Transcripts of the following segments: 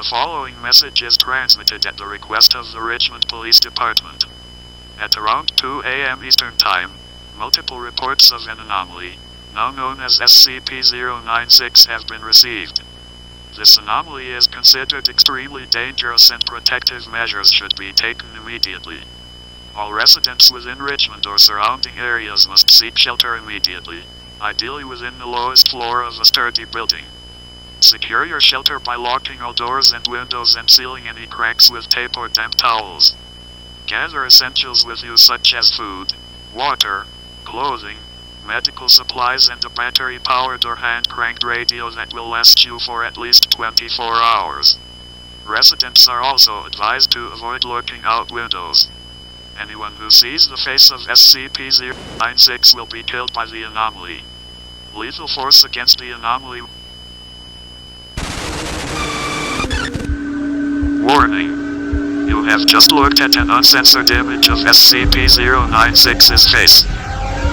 The following message is transmitted at the request of the Richmond Police Department. At around 2 a.m. Eastern Time, multiple reports of an anomaly, now known as SCP-096, have been received. This anomaly is considered extremely dangerous and protective measures should be taken immediately. All residents within Richmond or surrounding areas must seek shelter immediately, ideally within the lowest floor of a sturdy building. Secure your shelter by locking all doors and windows and sealing any cracks with tape or damp towels. Gather essentials with you such as food, water, clothing, medical supplies and a battery-powered or hand-cranked radio that will last you for at least 24 hours. Residents are also advised to avoid looking out windows. Anyone who sees the face of SCP-096 will be killed by the anomaly. Lethal force against the anomaly. Warning. You have just looked at an uncensored image of SCP-096's face.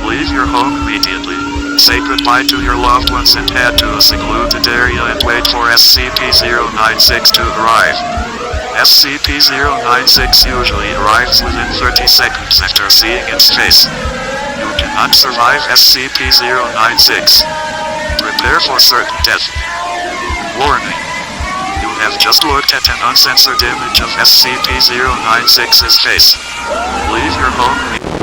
Leave your home immediately. Say goodbye to your loved ones and head to a secluded area and wait for SCP-096 to arrive. SCP-096 usually arrives within 30 seconds after seeing its face. You cannot survive SCP-096. Prepare for certain death. Warning. You have just looked at an uncensored image of SCP-096's face. Leave your home.